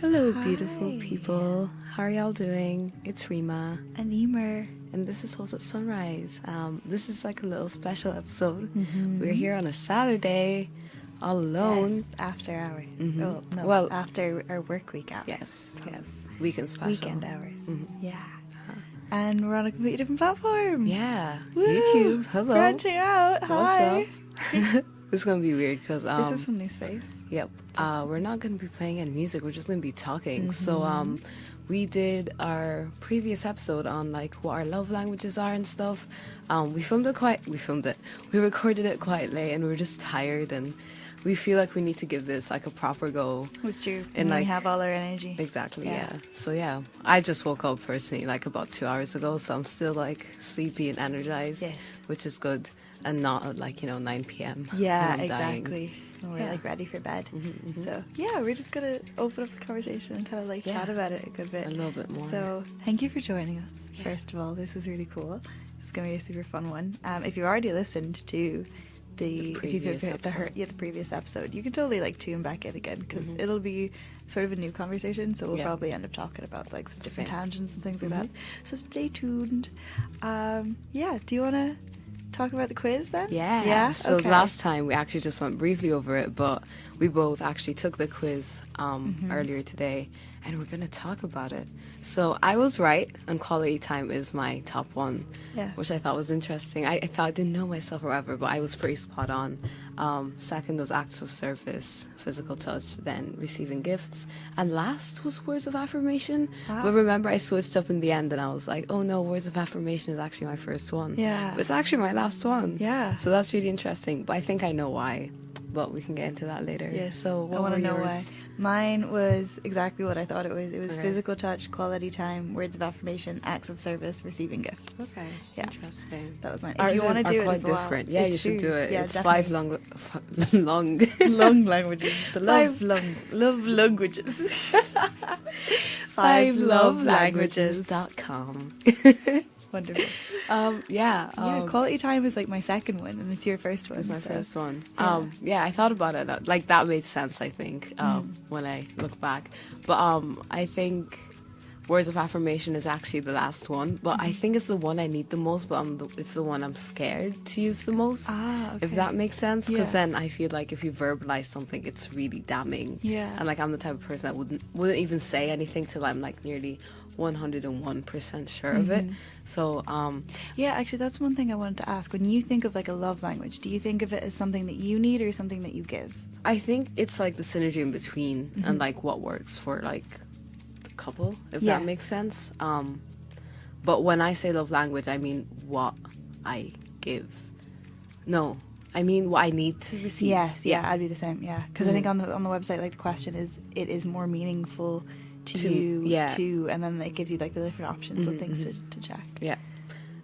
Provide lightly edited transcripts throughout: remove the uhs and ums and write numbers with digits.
Hello, Hi. beautiful people. How are y'all doing? It's Rima, And Eimear. and this is Holes at Sunrise. This is like a little special episode. We're here on a Saturday, all alone. Yes, after hours. Mhm. Oh, no, Well- after our work week hours. Yes, weekend special. Weekend hours. Mhm. Yeah. And we're on a completely different platform. Yeah, Woo! YouTube. Hello. Branching out. What's Hi. up? This is gonna be weird because This is some new space. Yep. We're not going to be playing any music. We're just going to be talking. So we did our previous episode on like what our love languages are and stuff. We recorded it quite late and we were just tired and we feel like we need to give this like a proper go. It's true. And, And we like- have all our energy. Exactly, Yeah. yeah. So yeah, I just woke up personally like about 2 hours ago, so I'm still like sleepy and energized, Yes. which is good, and not at like 9 p.m. Yeah, when I'm dying. exactly. And we're Yeah. like ready for bed. Mhm. So yeah, we're just gonna open up the conversation and kind of like Yeah. chat about it a good bit. A little bit more. So thank you for joining us. Yeah. First of all, this is really cool. It's gonna be a super fun one. If you've already listened to the previous episode. the previous episode, you can totally like tune back in again because Mhm. it'll be sort of a new conversation. So we'll Yeah. probably end up talking about like some different Same. tangents and things like Mhm. that. So stay tuned. Yeah. Do you want to talk about the quiz then? Yeah. Yeah. So Okay. last time we actually just went briefly over it, but we both actually took the quiz Mm-hmm. earlier today, and we're gonna talk about it. So I was right, and quality time is my top one, Yeah. which I thought was interesting. I thought I didn't know myself or whatever, but I was pretty spot on. Second was acts of service, physical touch, then receiving gifts, and last was words of affirmation. Wow. But remember, I switched up in the end, and I was like, oh no, words of affirmation is actually my first one. Yeah. But it's actually my last one. Yeah. So that's really interesting. But I think I know why. But we can get into that later. Yes. So what I want were to know yours? why. Mine was exactly what I thought it was. It was Okay. physical touch, quality time, words of affirmation, acts of service, receiving gifts. Okay. Yeah. Interesting. That was mine. If Ours you want to are do it quite as well, different. Yeah, it's you should true. do it. Yeah, it's definitely. 5 long long languages. The Five- love languages. fivelovelanguages.com. Wonderful. Yeah. Yeah, quality time is like my second one, and it's your first one. That's my so- first one. yeah. Yeah, I thought about it. Like that made sense. I think when I look back, but I think words of affirmation is actually the last one. But I think it's the one I need the most. But it's the one I'm scared to use the most. Ah, okay. If that makes sense, because Yeah. then I feel like if you verbalize something, it's really damning. Yeah. And like I'm the type of person that wouldn't even say anything till I'm like nearly 101% sure of it. So Yeah, actually, that's one thing I wanted to ask. When you think of like a love language, do you think of it as something that you need or something that you give? I think it's like the synergy in between and like what works for like the couple, if Yeah. that makes sense. But when I say love language, I mean what I give. No, I mean what I need to receive. Yes, yeah, I'd be the same. Yeah, because I think on the website, like the question is, it is more meaningful to you, yeah. and then it gives you like the different options of things to check. Yeah.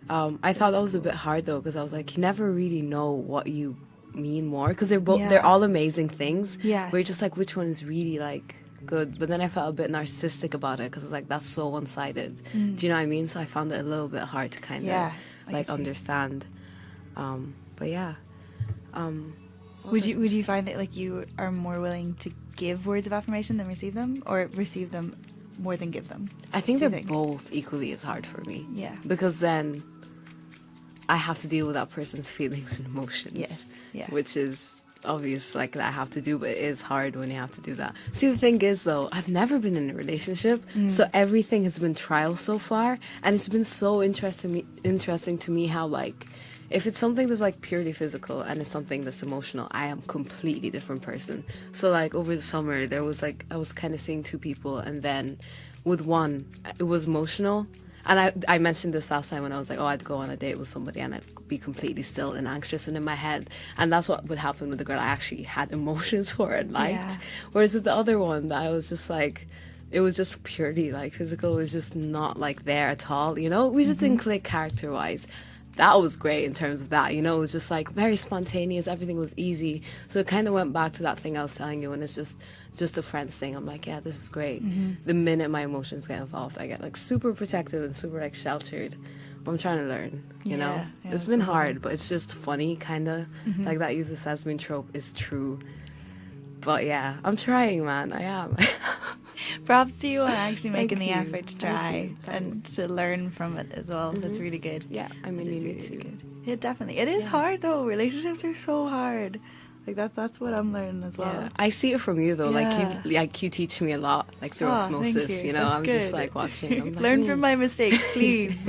I thought that was a bit hard though, because I was like, you never really know what you mean more, because they're both Yeah. they're all amazing things. Yeah. Where you're just like, which one is really like good? But then I felt a bit narcissistic about it, because it's like that's so one-sided. Do you know what I mean? So I found it a little bit hard to kind of Yeah, I like get you. understand. But yeah. Would you find that like you are more willing to give words of affirmation than receive them, or receive them more than give them? I think Do they're you think? both equally as hard for me. Yeah. Because then I have to deal with that person's feelings and emotions. Yes, yeah. Which is obvious, like that I have to do, but it is hard when you have to do that. See, the thing is though, I've never been in a relationship, so everything has been trial so far, and it's been so interesting to me how like if it's something that's like purely physical and it's something that's emotional, I am a completely different person. So like over the summer there was like I was kind of seeing two people, and then with one it was emotional. And I mentioned this last time when I was like, oh, I'd go on a date with somebody and I'd be completely still and anxious and in my head. And that's what would happen with the girl I actually had emotions for and liked. Yeah. Whereas with the other one, I was just like, it was just purely like physical. It was just not like there at all, you know? We just didn't click character-wise. That was great in terms of that, you know? It was just like very spontaneous. Everything was easy. So it kind of went back to that thing I was telling you, and it's just a friends thing. I'm like, yeah, this is great. The minute my emotions get involved, I get like super protective and super like sheltered. But I'm trying to learn, you know? Yeah, It's been absolutely. hard, but it's just funny, kind of. Like that use the sesame trope is true. But yeah, I'm trying, man. I am. Props to you on actually Thank making the you. effort to Thank try you. and Thanks. to learn from it as well. That's really good. Yeah, I mean, It you is need really, to. really good. Yeah, definitely. It is Yeah. hard though. Relationships are so hard. Like that's what I'm learning as well. Yeah, I see it from you though. Yeah. Like you teach me a lot, like through Oh, thank osmosis. you. You know, That's I'm just good. like watching. I'm like, Learn from my mistakes, please.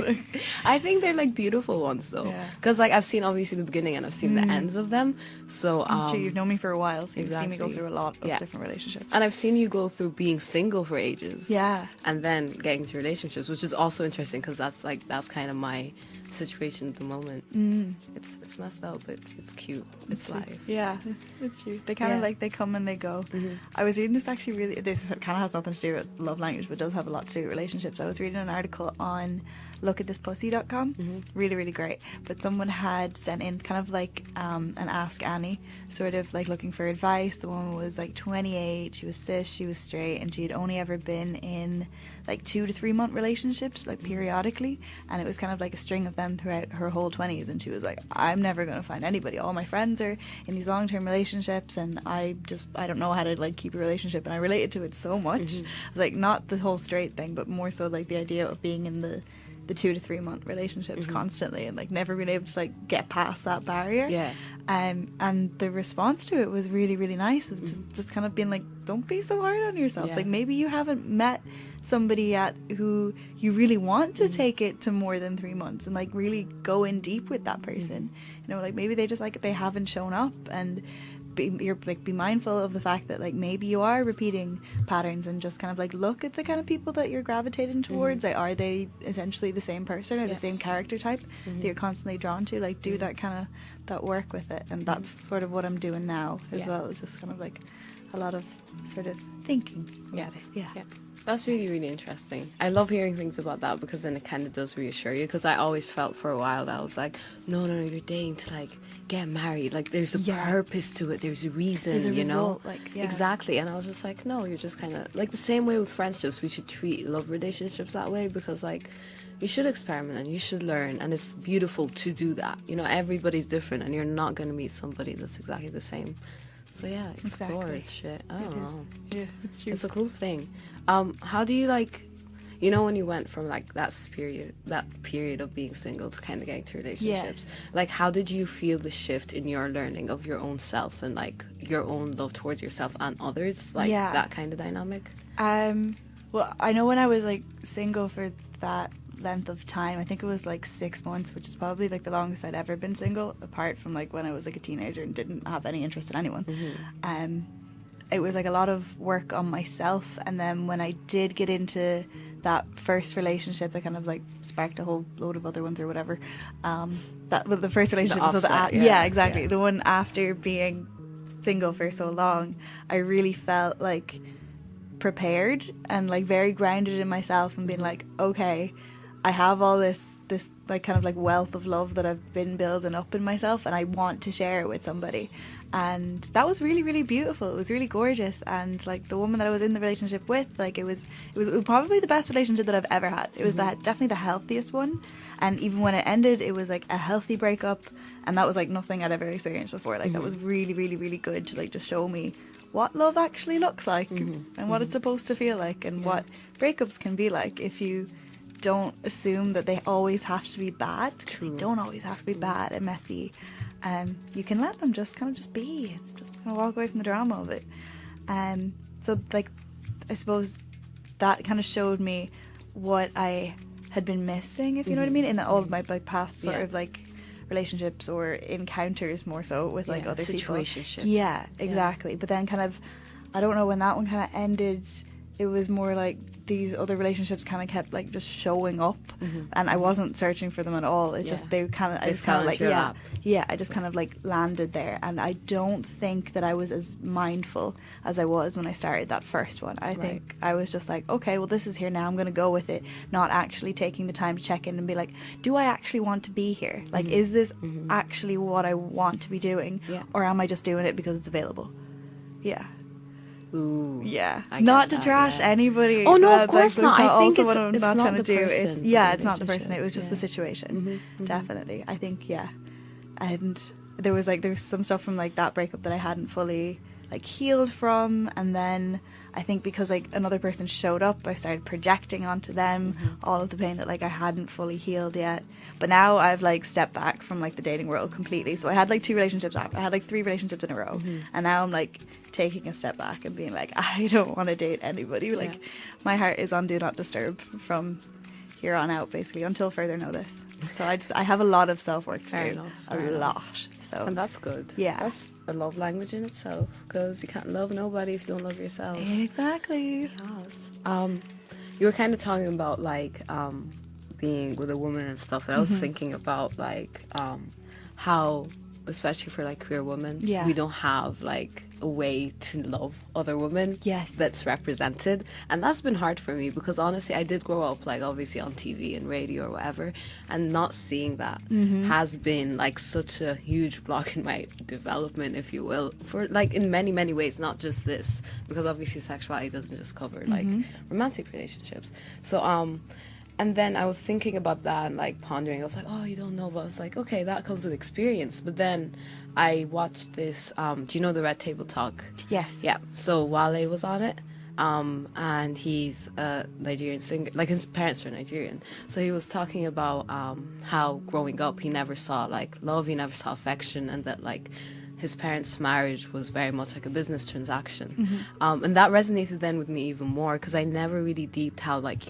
I think they're like beautiful ones though, Yeah. because like I've seen obviously the beginning and I've seen the ends of them. So That's true. You've known me for a while, so you've seen me go exactly. through a lot of Yeah. different relationships. and I've seen you go through being single for ages. Yeah. and then getting to relationships, which is also interesting because that's kind of my situation at the moment. It's messed up, but it's cute. It's life. Yeah, it's true. They kind of Yeah. like they come and they go. I was reading this actually really. This kind of has nothing to do with love language, but does have a lot to do with relationships. I was reading an article on lookathispussy.com. Really, really great. But someone had sent in kind of like an Ask Annie, sort of like looking for advice. The woman was like 28. She was cis. She was straight, and she had only ever been in like 2 to 3 month relationships, like periodically, and it was kind of like a string of them throughout her whole 20s. And she was like, I'm never going to find anybody. All my friends are in these long-term relationships, and I don't know how to like keep a relationship. And I related to it so much. I was like, not the whole straight thing, but more so like the idea of being in the 2 to 3 month relationships constantly, and like never being able to like get past that barrier. Yeah. And the response to it was really, really nice. Of just kind of being like, don't be so hard on yourself. Yeah. Like maybe you haven't met somebody yet who you really want to take it to more than 3 months and like really go in deep with that person. You know, like maybe they just like they haven't shown up, and be mindful of the fact that like maybe you are repeating patterns, and just kind of like look at the kind of people that you're gravitating towards. Like, are they essentially the same person or the same character type that you're constantly drawn to? Like, do that kind of that work with it. And that's sort of what I'm doing now as well. It's just kind of like a lot of sort of thinking about it. Yeah. That's really, really interesting. I love hearing things about that because then it kind of does reassure you. Because I always felt for a while that I was like, no, you're dating to like get married. Like there's a purpose to it. There's a reason, There's a you result, know? like, Exactly. And I was just like, no, you're just kind of like the same way with friendships. We should treat love relationships that way because like you should experiment and you should learn. And it's beautiful to do that. You know, everybody's different and you're not going to meet somebody that's exactly the same. So yeah, explore Exactly. shit. I don't know. Yeah, it's true. It's a cool thing. How do you like, you know, when you went from like that period of being single to kind of getting to relationships, like how did you feel the shift in your learning of your own self and like your own love towards yourself and others, like that kind of dynamic? Well, I know when I was like single for that length of time, I think it was like 6 months, which is probably like the longest I'd ever been single, apart from like when I was like a teenager and didn't have any interest in anyone. It was like a lot of work on myself, and then when I did get into that first relationship that kind of like sparked a whole load of other ones or whatever, the first relationship was offset, exactly the one after being single for so long. I really felt like prepared and like very grounded in myself and being like, okay, I have all this like kind of like wealth of love that I've been building up in myself, and I want to share it with somebody. And that was really, really beautiful. It was really gorgeous. And like the woman that I was in the relationship with, like it was probably the best relationship that I've ever had. It was definitely the healthiest one. And even when it ended, it was like a healthy breakup, and that was like nothing I'd ever experienced before. Like that was really, really, really good to like just show me what love actually looks like and what it's supposed to feel like, and what breakups can be like if you don't assume that they always have to be bad. They don't always have to be bad and messy. You can let them just kind of just be, just kind of walk away from the drama of it. So like I suppose that kind of showed me what I had been missing, if you know what I mean, in all of my like past sort of like relationships or encounters, more so with like other situationships. people. Yeah, exactly. But then kind of, I don't know, when that one kind of ended, it was more like these other relationships kind of kept like just showing up, and I wasn't searching for them at all. It's just I just kind of like I just kind of like landed there, and I don't think that I was as mindful as I was when I started that first one. I think I was just like, okay, well this is here now, I'm going to go with it, not actually taking the time to check in and be like, do I actually want to be here? Like, is this actually what I want to be doing, or am I just doing it because it's available? Ooh, yeah, I not get to that, trash anybody. Oh no, of course that's not. I think also it's what I'm it's not not trying the to do. person. It's not the person. It was just the situation. Definitely, I think and there was some stuff from like that breakup that I hadn't fully like healed from, and then I think because like another person showed up, I started projecting onto them all of the pain that like I hadn't fully healed yet. But now I've like stepped back from like the dating world completely. So I had like 2 relationships. I had like 3 relationships in a row, and now I'm like taking a step back and being like, I don't want to date anybody. Like my heart is on do not disturb from here on out, basically, until further notice. So I have a lot of self-work to do. A lot. So, and that's good. Yeah. That's a love language in itself, because you can't love nobody if you don't love yourself. Exactly. Yes. You were kind of talking about like being with a woman and stuff, and I was thinking about like how, especially for like queer women, we don't have like a way to love other women that's represented, and that's been hard for me, because honestly I did grow up like obviously on TV and radio or whatever, and not seeing that has been like such a huge block in my development, if you will, for like in many ways, not just this, because obviously sexuality doesn't just cover like romantic relationships. So and then I was thinking about that and like pondering. I was like, oh, you don't know. But I was like, okay, that comes with experience. But then I watched this, do you know the Red Table Talk? Yes. Yeah. So Wale was on it. And he's a Nigerian singer. Like his parents are Nigerian. So he was talking about how growing up he never saw like love, he never saw affection, and that like his parents' marriage was very much like a business transaction. And that resonated then with me even more, because I never really deeped how like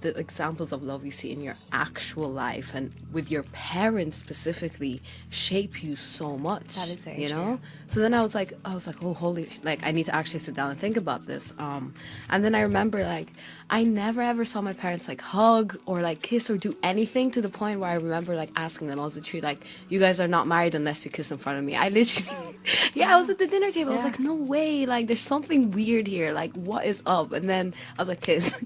the examples of love you see in your actual life and with your parents specifically shape you so much. That is very you know true. So then I was like, oh holy, like I need to actually sit down and think about this. And then I remember like I never ever saw my parents like hug or like kiss or do anything, to the point where I remember like asking them, I was literally like, you guys are not married unless you kiss in front of me. I literally I was at the dinner table. I was like, no way, like there's something weird here, like what is up? And then I was like, kiss.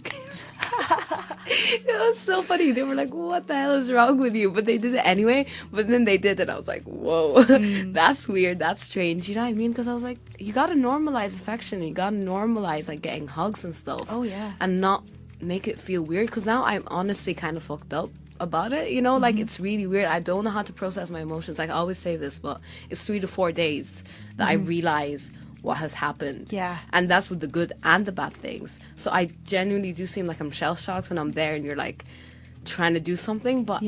It was so funny. They were like, what the hell is wrong with you? But they did it anyway. But then they did it. I was like, whoa, that's weird. That's strange. You know what I mean? Because I was like, you got to normalize affection. You got to normalize like getting hugs and stuff. Oh, yeah. And not make it feel weird. Because now I'm honestly kind of fucked up about it. You know, like it's really weird. I don't know how to process my emotions. Like I always say this, but it's 3 to 4 days that I realize what has happened. Yeah. And that's with the good and the bad things. So I genuinely do seem like I'm shell-shocked when I'm there and you're like trying to do something, but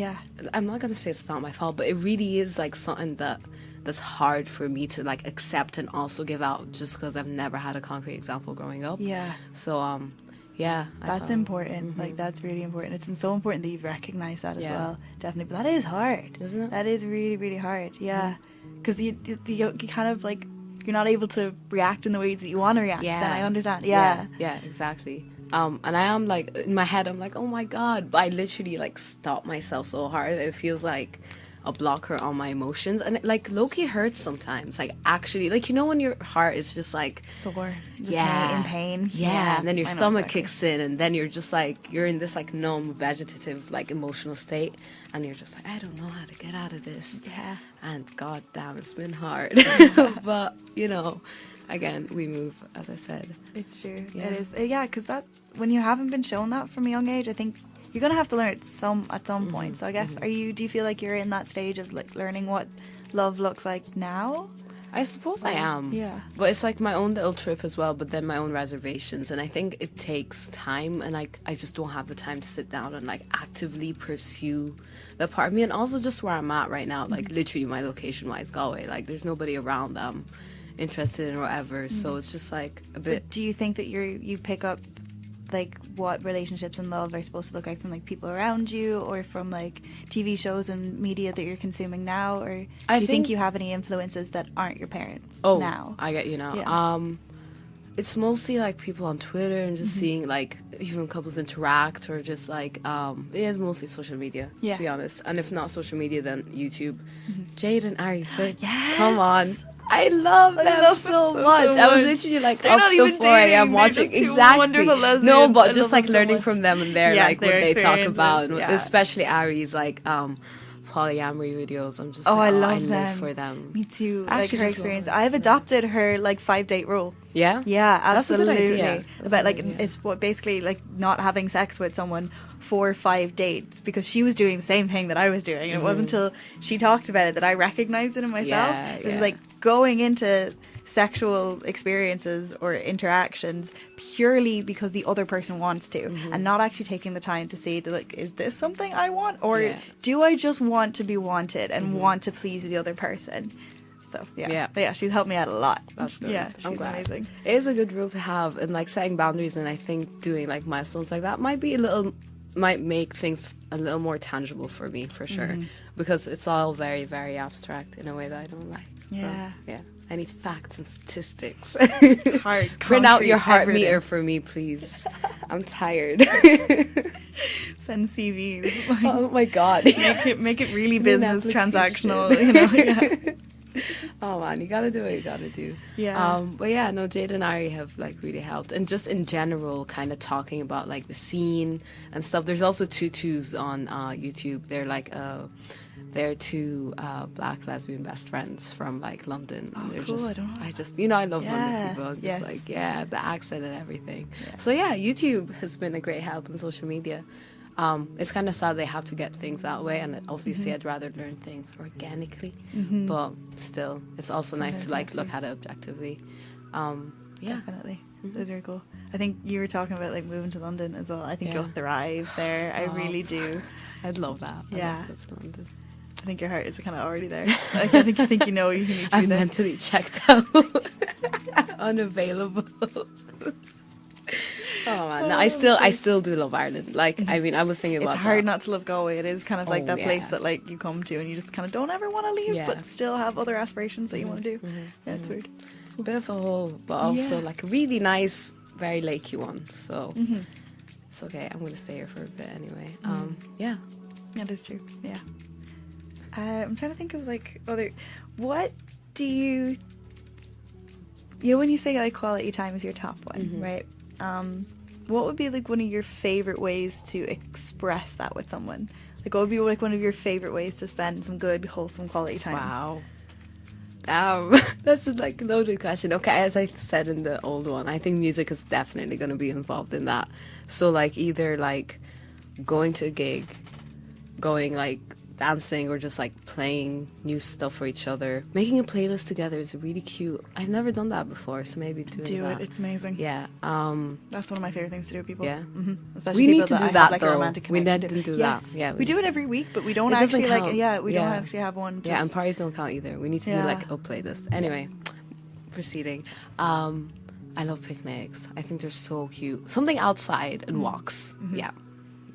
I'm not gonna say it's not my fault, but it really is like something that's hard for me to like accept and also give out, just because I've never had a concrete example growing up. So that's important. Like that's really important. It's so important that you've recognized that as well. Definitely. But that is hard, isn't it? That is really, really hard. Because you kind of like, you're not able to react in the ways that you want to react. Then I understand. Yeah, exactly. And I am like, in my head I'm like, oh my god, but I literally like stop myself so hard. It feels like a blocker on my emotions, and it, like low-key hurts sometimes, like actually, like, you know, when your heart is just like sore, in pain, and then your stomach kicks in, and then you're just like, you're in this like numb vegetative like emotional state, and you're just like, I don't know how to get out of this. And god damn, it's been hard. But you know, again, we move, as I said. It's true. It is. Because that, when you haven't been shown that from a young age, I think you're gonna have to learn it at some point. So I guess, do you feel like you're in that stage of like learning what love looks like now? I suppose I am. But it's like my own little trip as well, but then my own reservations, and I think it takes time, and like I just don't have the time to sit down and like actively pursue that part of me. And also just where I'm at right now, like literally my location wise, Galway, like there's nobody around that I'm interested in or whatever. So it's just like a bit. But do you think that you pick up like what relationships and love are supposed to look like from like people around you, or from like TV shows and media that you're consuming now, or do you think you have any influences that aren't your parents now? I get you now. It's mostly like people on Twitter and just seeing like even couples interact, or just like it is mostly social media, to be honest. And if not social media, then YouTube. Jade and Ari Fitz, come on. I love them so much. I was literally like they're up till 4 a.m. watching. Exactly. No, but just like learning so from them and their like what they talk about, and especially Ari's like polyamory videos. I'm just I love them. Live for them. Me too. Actually, like her experience. I've adopted her like 5-date rule. Yeah, absolutely. That's a good idea. But like it's what basically like not having sex with someone for 5 dates, because she was doing the same thing that I was doing, and it wasn't until she talked about it that I recognized it in myself. It was like going into sexual experiences or interactions purely because the other person wants to, and not actually taking the time to see, like, is this something I want, or do I just want to be wanted and want to please the other person? So yeah, she's helped me out a lot. That's good. Yeah, she's amazing. It is a good rule to have, and like setting boundaries, and I think doing like milestones like that might make things a little more tangible for me, for sure, because it's all very, very abstract in a way that I don't like. Yeah. So, yeah. I need facts and statistics. Hard, Print out your heart evidence. meter for me, please. I'm tired. Send CVs. Oh my God. Make it really business transactional. Yeah. Oh man, you gotta do what you gotta do. Yeah. But yeah, no, Jade and Ari have like really helped, and just in general, kind of talking about like the scene and stuff. There's also tutus on YouTube. They're like they're two black lesbian best friends from like London. Oh, they're cool. just, I love London people. I'm Yes. just like, the accent and everything. Yeah. So yeah, YouTube has been a great help in social media. It's kind of sad they have to get things that way, and obviously I'd rather learn things organically, but still, it's also nice to like look at it objectively. Definitely. Those are cool. I think you were talking about like moving to London as well. I think you'll thrive there. I really do. I'd love that. Yeah. I'd love to go to London. I think your heart is kind of already there. Like, I think you know you need to be I'm there. mentally checked out. Unavailable. Oh man, no, I still do love Ireland. Like, I mean, I was thinking about It's hard that. not to love Galway. It is kind of like Oh, that place yeah. that like you come to and you just kind of don't ever want to leave, Yeah. but still have other aspirations that you want to do. Yeah, it's weird. Bit of a hole, but also like a really nice, very lakey one. So it's okay. I'm gonna stay here for a bit anyway. Yeah. That is true. Yeah. I'm trying to think of like other. What do you? You know, when you say like quality time is your top one, right? What would be like one of your favorite ways to express that with someone? Like, what would be like one of your favorite ways to spend some good, wholesome quality time? Wow. That's a like loaded question. Okay, as I said in the old one, I think music is definitely going to be involved in that. So like either like going to a gig, going like dancing, or just like playing new stuff for each other. Making a playlist together is really cute. I've never done that before, so maybe doing that. It's amazing. Yeah. That's one of my favorite things to do with people. Yeah. Especially We people need to that do I have, that like, a though. romantic We connection didn't to. do Yes. that. Yeah, we do it every week, but we don't It doesn't actually count. we don't actually have one. Yeah, and parties don't count either. We need to do like a playlist. Anyway, proceeding. I love picnics. I think they're so cute. Something outside and walks. Yeah.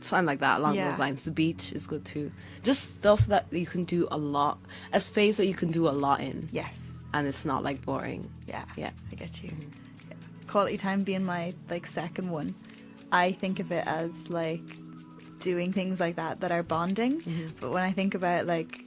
Something like that along those lines. The beach is good too. Just stuff that you can do a lot. A space that you can do a lot in. Yes. And it's not like boring. Yeah. Yeah. I get you. Yeah. Quality time being my like second one. I think of it as like doing things like that are bonding. But when I think about like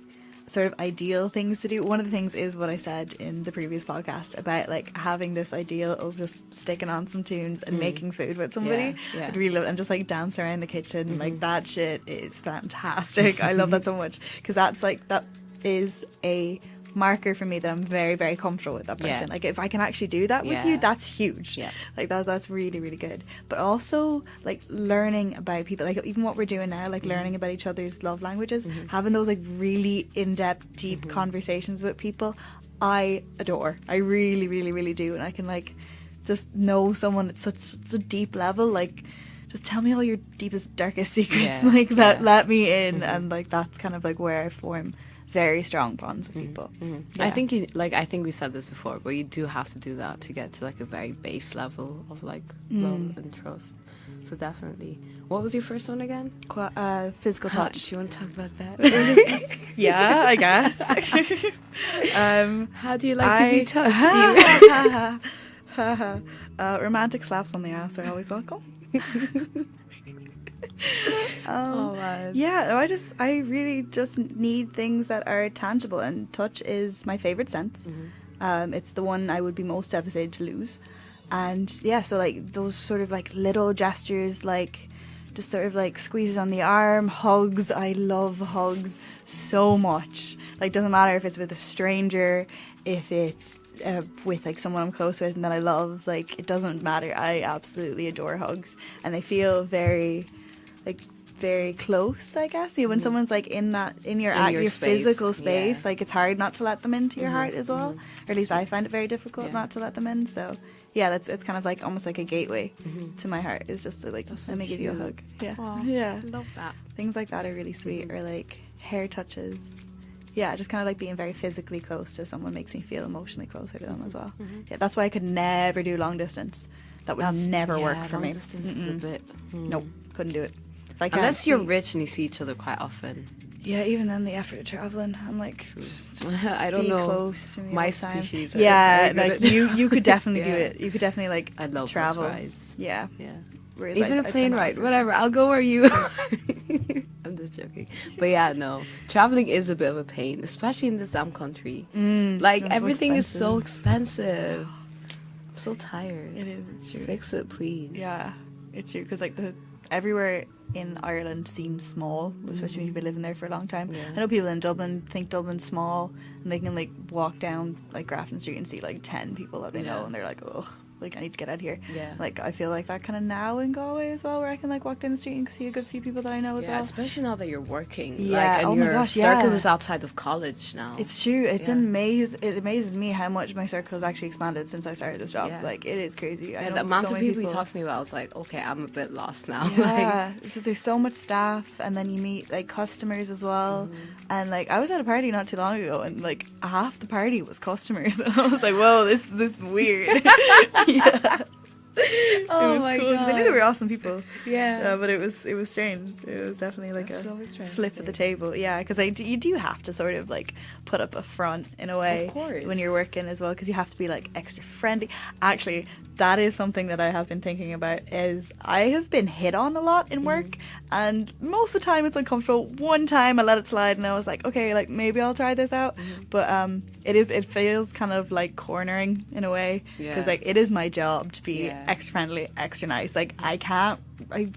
sort of ideal things to do, one of the things is what I said in the previous podcast about like having this ideal of just sticking on some tunes and making food with somebody. Yeah. I'd really love it, and just like dance around the kitchen. Like that shit is fantastic. I love that so much, because that's like, that is a marker for me that I'm very, very comfortable with that person. Like if I can actually do that with you, that's huge. Like that's really, really good. But also like learning about people, like even what we're doing now, like learning about each other's love languages, having those like really in-depth, deep conversations with people, I adore. I really, really, really do. And I can like just know someone at such a deep level, like just tell me all your deepest, darkest secrets, like that, let me in. And like that's kind of like where I form very strong bonds with people. I think I think we said this before, but you do have to do that to get to like a very base level of like love and trust. So definitely. What was your first one again? Physical touch. Do you want to talk about that? Yeah, I guess. How do you like to be touched? Romantic slaps on the ass are always welcome. Yeah, I really just need things that are tangible, and touch is my favorite sense. It's the one I would be most devastated to lose. And yeah, so like those sort of like little gestures, like just sort of like squeezes on the arm, hugs. I love hugs so much. Like, doesn't matter if it's with a stranger, if it's with like someone I'm close with and that I love, like it doesn't matter. I absolutely adore hugs, and they feel very like very close, I guess. When someone's like in your your space, physical space, yeah. like it's hard not to let them into your heart as well. Or at least I find it very difficult Yeah. not to let them in. So yeah, it's kind of like almost like a gateway to my heart. Is just to like That's so let me give you a cute. hug. Yeah, Aw, yeah. I love that. Things like that are really sweet. Or like hair touches. Yeah, just kind of like being very physically close to someone makes me feel emotionally closer to them as well. Yeah, that's why I could never do long distance. That would never work for long me. Distance is a bit. Nope, couldn't do it. If I can't Unless you're see- rich and you see each other quite often. Yeah, even then the effort of traveling, I'm like, I don't be know. close to me My all the time. species are Yeah, very good like at- you could definitely do Yeah. it. You could definitely like I love travel. bus rides. Yeah. Yeah. Whereas, Even like, a I plane cannot ride, do- whatever. I'll go where you are. I'm just joking. But yeah, no. Traveling is a bit of a pain, especially in this damn country. Like, that's so everything is so expensive. I'm so tired. It is. It's true. Fix it, please. Yeah, it's true because like everywhere in Ireland seems small, especially when you've been living there for a long time. Yeah. I know people in Dublin think Dublin's small, and they can like walk down like Grafton Street and see like 10 people that they know, Yeah. and they're like, oh, like I need to get out of here. Yeah. Like I feel like that kind of now in Galway as well, where I can like walk down the street and see a good few people that I know as Yeah, well. especially now that you're working. Yeah, Like, and oh my your gosh, circle yeah. is outside of college now. It's true. It's Yeah. It amazes me how much my circle has actually expanded since I started this job. Yeah. Like it is crazy. I Yeah, know the amount so of many people you talk to me about, I was like, okay, I'm a bit lost now. Yeah, so there's so much staff, and then you meet like customers as well. And like I was at a party not too long ago, and like half the party was customers, and I was like, whoa, this is weird. Yeah. Oh It was my cool, 'cause I knew God. they were awesome people. Yeah. But it was strange. It was definitely like That's a so flip of the interesting. table. Yeah, because you do have to sort of like put up a front in a way Of course. when you're working as well, because you have to be like extra friendly. Actually, that is something that I have been thinking about. Is I have been hit on a lot in work, and most of the time it's uncomfortable. One time I let it slide, and I was like, okay, like maybe I'll try this out. But it feels kind of like cornering in a way, because Yeah. like it is my job to be Yeah. extra friendly, extra nice. Like I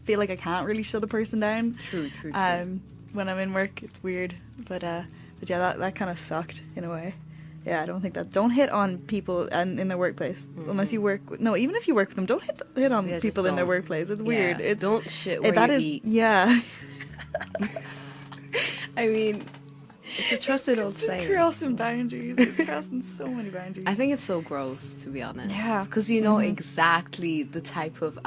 feel like I can't really shut a person down. True. When I'm in work, it's weird, but yeah, that kind of sucked in a way. Yeah, I don't think that. Don't hit on people and in their workplace unless you work. No, even if you work with them, don't hit on Yeah, just people in their don't. workplace. It's weird. Yeah, It's don't shit where that you is- eat. Yeah, I mean, it's a trusted old it's just saying. crossing boundaries. It's crossing so many boundaries. I think it's so gross, to be honest. Yeah. Because you know exactly the type of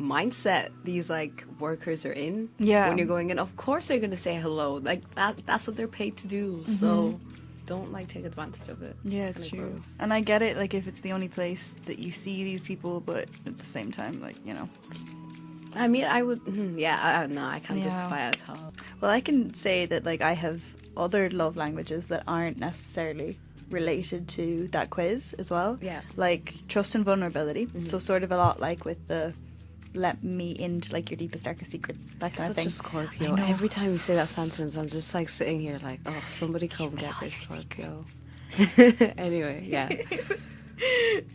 mindset these like workers are in. Yeah. When you're going in, of course they're gonna say hello. Like that's what they're paid to do. So don't like take advantage of it. Yeah, it's kinda true. gross. And I get it, like if it's the only place that you see these people, but at the same time, like I mean, I would. No, I can't Yeah. justify it at all. Well, I can say that like I have other love languages that aren't necessarily related to that quiz as well. Yeah. Like trust and vulnerability. So sort of a lot like with the let me into like your deepest darkest secrets, that kind Such of thing. a Scorpio. I know. Every time you say that sentence, I'm just like sitting here like, oh, somebody come get all this your Scorpio. Anyway, yeah.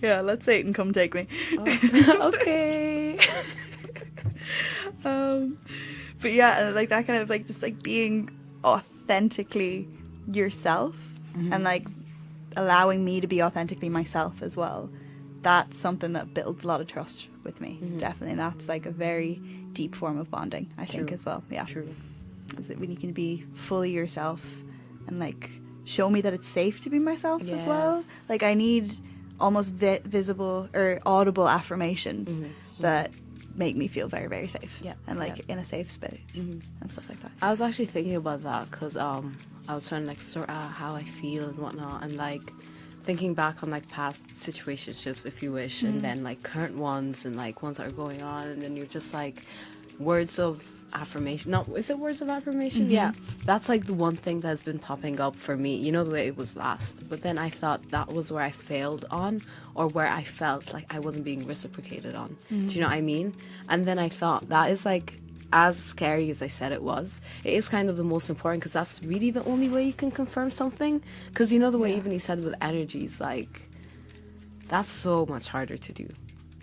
Yeah, let Satan come take me. Okay. But yeah, like that kind of like just like being authentically yourself and like allowing me to be authentically myself as well. That's something that builds a lot of trust with me. Definitely. And that's like a very deep form of bonding, I think, True. as well. Yeah. True. Is that when you can be fully yourself and like show me that it's safe to be myself as well. Yes. Like I need almost visible or audible affirmations that make me feel very, very safe. Yeah, And like yeah. in a safe space and stuff like that. I was actually thinking about that because I was trying to like sort out how I feel and whatnot, and like thinking back on like past situationships, if you wish, and then like current ones and like ones that are going on, and then you're just like words of affirmation. No, is it words of affirmation? Yeah, that's like the one thing that's been popping up for me. You know, the way it was last, but then I thought that was where I failed on, or where I felt like I wasn't being reciprocated on. Do you know what I mean? And then I thought that is like, as scary as I said it is kind of the most important, because that's really the only way you can confirm something. Because you know the way even he said with energies, like that's so much harder to do.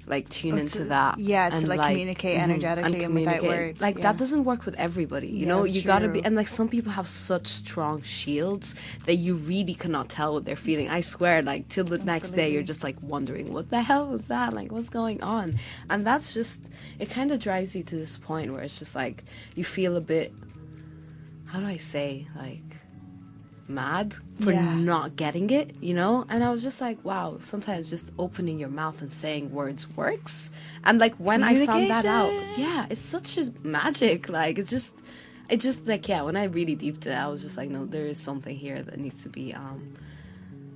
like tune into that. Yeah, to and like communicate energetically and without words. Like that doesn't work with everybody, you know. that's You gotta be, true. and like some people have such strong shields that you really cannot tell what they're feeling. I swear, like till the next day, you're just like wondering what the hell was that, like what's going on. And that's just, it kind of drives you to this point where it's just like you feel a bit, how do I say, like mad for not getting it, you know. And I was just like, wow, sometimes just opening your mouth and saying words works. And like when I found that out, yeah, it's such a magic. Like it just like, yeah, when I really deeped it, I was just like, no, there is something here that needs to be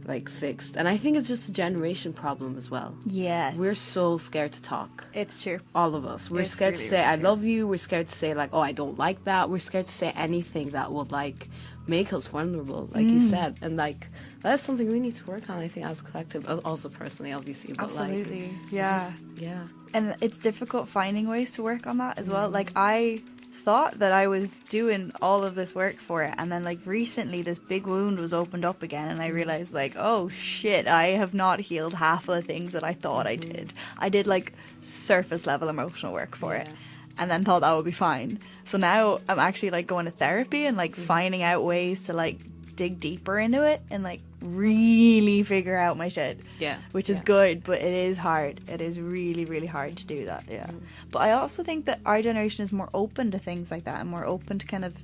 like fixed. And I think it's just a generation problem as well. Yes, We're so scared to talk. it's true. All of us. We're It's scared really, to say really I true. love you. We're scared to say like, oh, I don't like that. We're scared to say anything that would like make us vulnerable, like you said. And like that's something we need to work on, I think, as a collective, also personally, obviously. But Absolutely, like, yeah. yeah. And it's difficult finding ways to work on that as well. Like I thought that I was doing all of this work for it, and then like recently this big wound was opened up again, and I realized like, oh shit, I have not healed half of the things that I thought I did. I did like surface level emotional work for it, and then thought that would be fine. So now I'm actually like going to therapy and like finding out ways to like dig deeper into it and like really figure out my shit. Yeah. Which is good, but it is hard. It is really, really hard to do that. Yeah. But I also think that our generation is more open to things like that and more open to kind of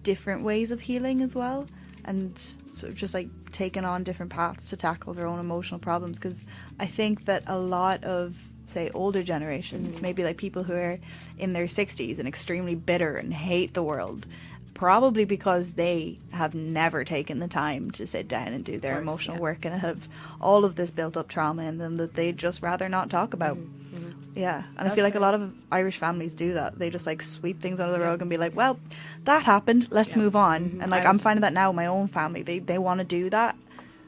different ways of healing as well. And sort of just like taking on different paths to tackle their own emotional problems. Because I think that a lot of, say, older generations, maybe like people who are in their 60s and extremely bitter and hate the world, probably because they have never taken the time to sit down and do their emotional work and have all of this built up trauma in them that they'd just rather not talk about. Yeah, and I feel like a lot of Irish families do that. They just like sweep things under the rug and be like, well, that happened, let's move on. And like I'm finding that now with my own family, they want to do that,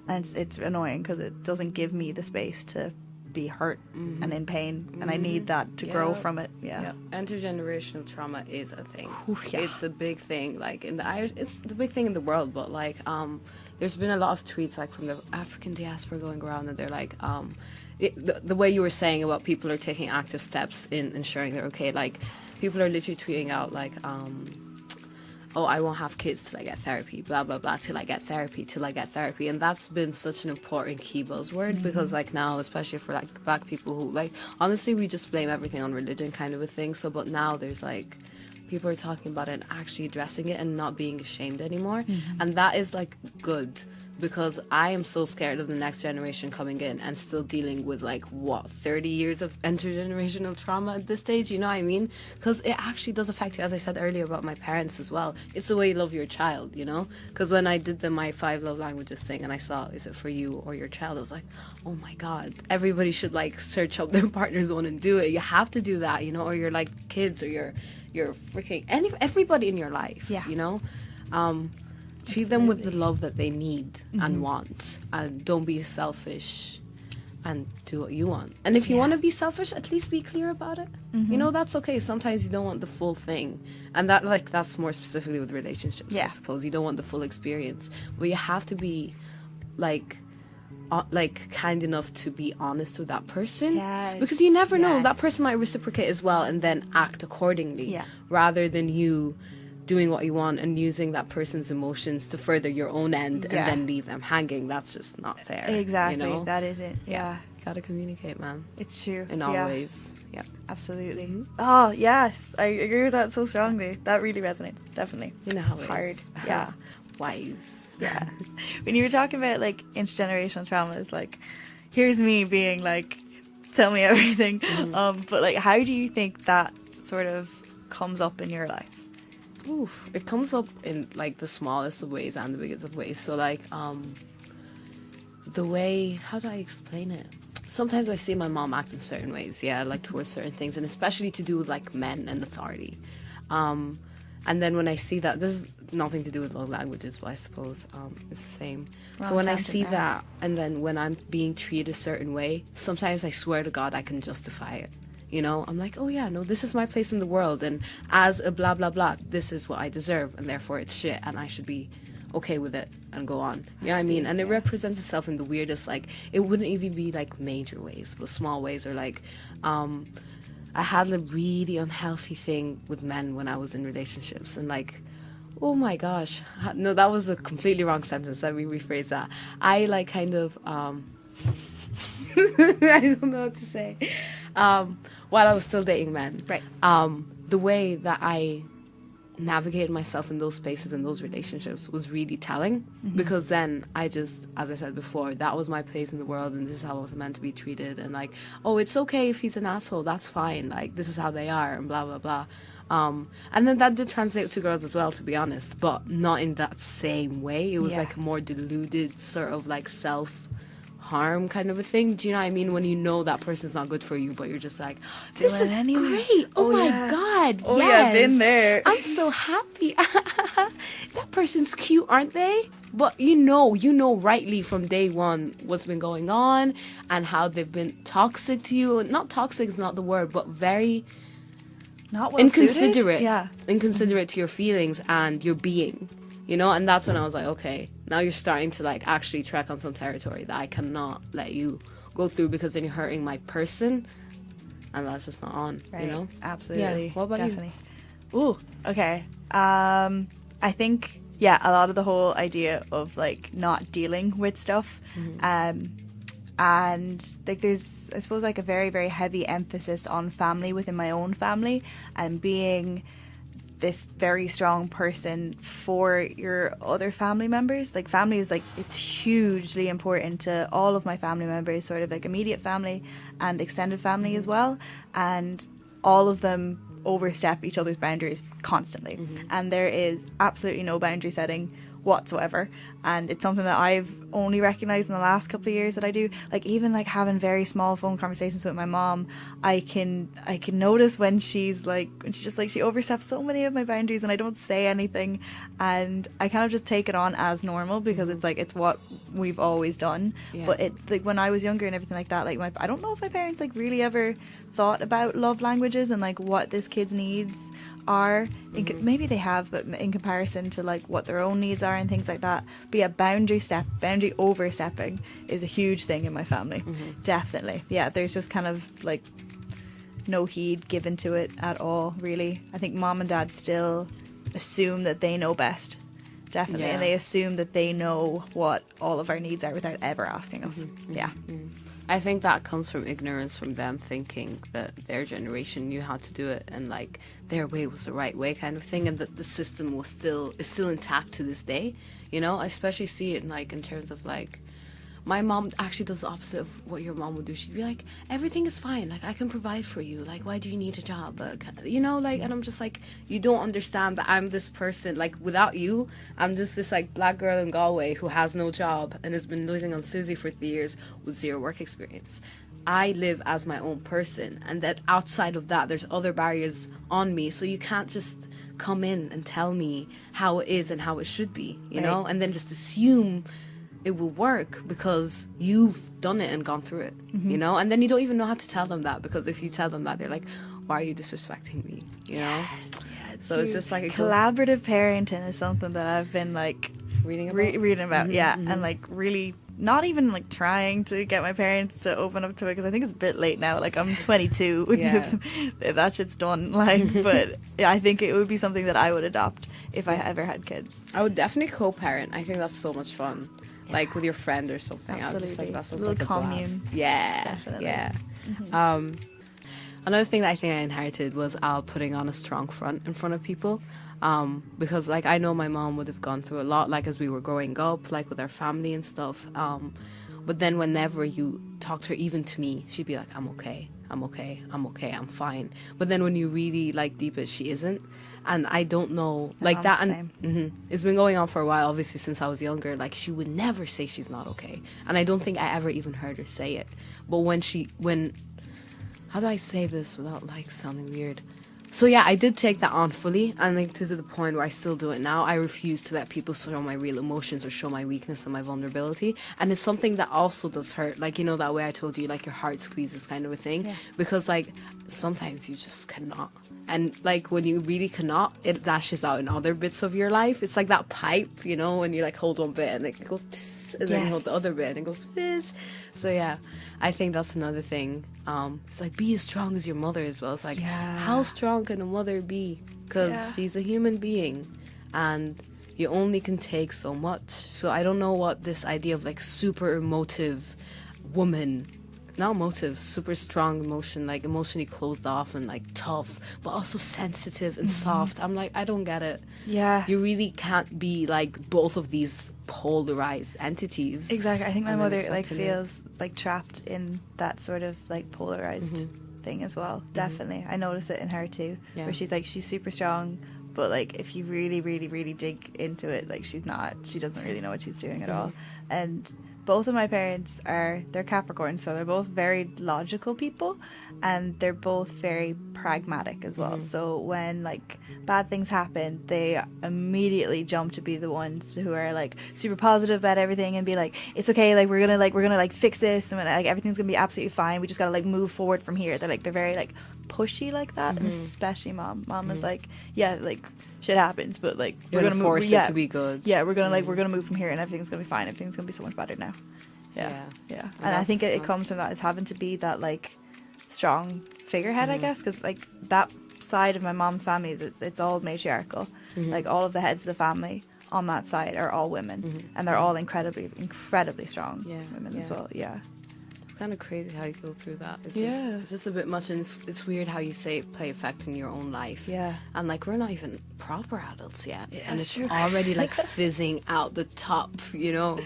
and it's annoying because it doesn't give me the space to be hurt and in pain, and I need that to grow from it. Intergenerational trauma is a thing. yeah. It's a big thing, like in the Irish, it's the big thing in the world. But like there's been a lot of tweets like from the African diaspora going around, and they're like the way you were saying about people are taking active steps in ensuring they're okay. Like people are literally tweeting out like oh, I won't have kids till I get therapy, blah, blah, blah, till I get therapy. And that's been such an important key buzzword because, like, now, especially for, like, Black people who, like, honestly, we just blame everything on religion kind of a thing. So, but now there's, like, people are talking about it and actually addressing it and not being ashamed anymore. And that is, like, good. Because I am so scared of the next generation coming in and still dealing with 30 years of intergenerational trauma at this stage, you know what I mean? Because it actually does affect you, as I said earlier about my parents as well. It's the way you love your child, you know? Because when I did my 5 love languages thing and I saw, is it for you or your child? I was like, oh my God, everybody should search up their partner's one and do it. You have to do that, you know? Or your kids or your freaking, everybody in your life, you know? Treat them with the love that they need and want, and don't be selfish and do what you want. And if you want to be selfish, at least be clear about it. You know, that's okay. Sometimes you don't want the full thing, and that's more specifically with relationships. I suppose you don't want the full experience, but you have to be kind enough to be honest with that person, because you never know, that person might reciprocate as well and then act accordingly, rather than you doing what you want and using that person's emotions to further your own end and then leave them hanging. That's just not fair. Exactly, you know? that is it. Yeah. Gotta communicate, man. It's true. In all ways. Yeah. Absolutely. Oh, yes. I agree with that so strongly. That really resonates. Definitely. You know how it hard. is. Yeah. Wise. Yeah. When you were talking about intergenerational traumas, here's me being tell me everything. But how do you think that sort of comes up in your life? Oof, it comes up in the smallest of ways and the biggest of ways. So the way, how do I explain it? Sometimes I see my mom act in certain ways, towards certain things, and especially to do with men and authority. And then when I see that, this is nothing to do with love languages, but I suppose it's the same. So when I see that, and then when I'm being treated a certain way, sometimes I swear to God I can justify it. You know, I'm like, oh yeah, no, this is my place in the world, and as a blah blah blah, this is what I deserve, and therefore it's shit, and I should be okay with it and go on. You know what I mean? And it represents itself in the weirdest, like, it wouldn't even be like major ways, but small ways. Or like, I had a really unhealthy thing with men when I was in relationships, and like, oh my gosh, no, that was a completely wrong sentence. Let me rephrase that. I like kind of I don't know what to say. While I was still dating men, Right. The way that I navigated myself in those spaces and those relationships was really telling, because then I just, as I said before, that was my place in the world, and this is how I was meant to be treated, and like, oh, it's okay if he's an asshole, that's fine, like, this is how they are, and blah blah blah. And then that did translate to girls as well, to be honest, but not in that same way. It was like a more deluded sort of like self-harm kind of a thing. Do you know what I mean? When you know that person's not good for you, but you're just like, this is great. Oh my God. Oh yes. yeah, I've been there. I'm so happy. That person's cute, aren't they? But you know rightly from day one what's been going on and how they've been toxic to you. Not toxic is not the word, but very Not well inconsiderate. suited? Yeah. Inconsiderate to your feelings and your being. You know, and that's when I was like, okay, now you're starting to like actually trek on some territory that I cannot let you go through, because then you're hurting my person, and that's just not on. Right. You know, Absolutely. Yeah. What about Definitely. Ooh. Okay. I think a lot of the whole idea of like not dealing with stuff, and like there's, I suppose, like a very very heavy emphasis on family within my own family, and being this very strong person for your other family members. Like family is like, it's hugely important to all of my family members, sort of like immediate family and extended family as well, and all of them overstep each other's boundaries constantly, and there is absolutely no boundary setting whatsoever, and it's something that I've only recognized in the last couple of years that I do. Like even like having very small phone conversations with my mom, I can notice when she's like, when she just like, she oversteps so many of my boundaries and I don't say anything, and I kind of just take it on as normal because it's like, it's what we've always done. But it, like when I was younger and everything like that, like I don't know if my parents like really ever thought about love languages and like what this kid's needs are. Maybe they have, but in comparison to like what their own needs are and things like that. But yeah, boundary overstepping is a huge thing in my family. Definitely. Yeah, there's just kind of like no heed given to it at all, really. I think mom and dad still assume that they know best. Definitely. And they assume that they know what all of our needs are without ever asking us. Yeah. I think that comes from ignorance, from them thinking that their generation knew how to do it and like their way was the right way kind of thing, and that the system is still intact to this day. You know, I especially see it in terms of like, my mom actually does the opposite of what your mom would do. She'd be like, everything is fine, like I can provide for you, like why do you need a job, you know, like, and I'm just like, you don't understand that I'm this person, like without you I'm just this like black girl in Galway who has no job and has been living on Susie for 3 years with zero work experience. I live as my own person, and that outside of that there's other barriers on me, so you can't just come in and tell me how it is and how it should be, you know, and then just assume it will work because you've done it and gone through it, you know, and then you don't even know how to tell them that, because if you tell them that, they're like, why are you disrespecting me, you know? So it's just like collaborative parenting is something that I've been like reading about and like really not even like trying to get my parents to open up to it, because I think it's a bit late now. Like I'm 22 that shit's done, like, but I think it would be something that I would adopt if I ever had kids. I would definitely co-parent. I think that's so much fun. Like with your friend or something. Absolutely. I was just like, that sounds a little like a commune. blast. Yeah, Definitely. yeah. Another thing that I think I inherited was putting on a strong front in front of people, because like I know my mom would have gone through a lot, like as we were growing up, like with our family and stuff. But then whenever you talk to her, even to me, she'd be like, I'm okay, I'm fine. But then when you really like deep it, she isn't. And I don't know, like that, and it's been going on for a while, obviously since I was younger. Like she would never say she's not okay, and I don't think I ever even heard her say it. But when how do I say this without like sounding weird? So yeah, I did take that on fully, and like to the point where I still do it now. I refuse to let people show my real emotions or show my weakness and my vulnerability, and it's something that also does hurt. Like, you know, that way I told you, like your heart squeezes kind of a thing, because like sometimes you just cannot, and like when you really cannot, it dashes out in other bits of your life. It's like that pipe, you know, when you like hold one bit and it goes pss, and then you hold the other bit and it goes fizz. So yeah, I think that's another thing. It's like, be as strong as your mother as well. It's like, how strong can a mother be? Because she's a human being, and you only can take so much. So I don't know what this idea of like super emotive woman, not emotive, super strong emotion, like emotionally closed off and like tough, but also sensitive and soft. I'm like, I don't get it. Yeah. You really can't be like both of these polarized entities. Exactly. I think my And then mother expect like to feels like trapped in that sort of like polarized thing as well. Definitely. I notice it in her too, where she's like, she's super strong, but like if you really, really, really dig into it, like she doesn't really know what she's doing at all. And both of my parents they're Capricorn, so they're both very logical people, and they're both very pragmatic as well. So when like bad things happen, they immediately jump to be the ones who are like super positive about everything and be like, it's okay, like we're gonna fix this, and like everything's gonna be absolutely fine, we just gotta like move forward from here. They're very like pushy like that. And especially mom is like, yeah, like shit happens, but like You're gonna force it to be good. Yeah, we're gonna we're gonna move from here and everything's gonna be fine, everything's gonna be so much better now. Yeah. And I think it comes from that. It's having to be that like strong figurehead, I guess, because like that side of my mom's family, it's all matriarchal. Like all of the heads of the family on that side are all women, and they're all incredibly strong women as well. It's kind of crazy how you go through that. It's just a bit much, and it's weird how you say play effect in your own life. And like we're not even proper adults yet, and it's already like fizzing out the top, you know.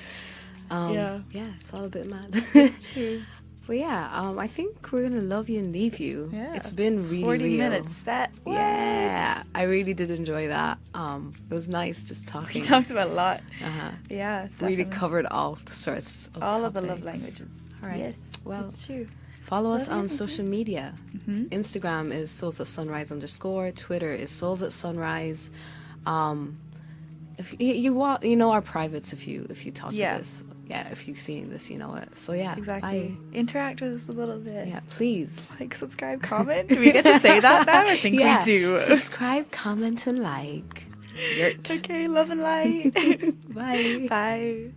It's all a bit mad. It's true. But yeah, I think we're gonna love you and leave you. It's been really 40 real. minutes set. What? Yeah, I really did enjoy that. It was nice just talking. We talked about a lot. Yeah, definitely. Really covered all the sorts of all topics. of the love languages. All right. Yes, well, it's true. Follow us on social media. Instagram is souls@sunrise_. Twitter is souls@sunrise. If you want, you know our privates. If you talk to this, if you've seen this, you know it. So exactly. Bye. Interact with us a little bit. Yeah, please. Like, subscribe, comment. Do we get to say that now? I think we do. Subscribe, comment, and like. Okay, love and light. Bye. Bye.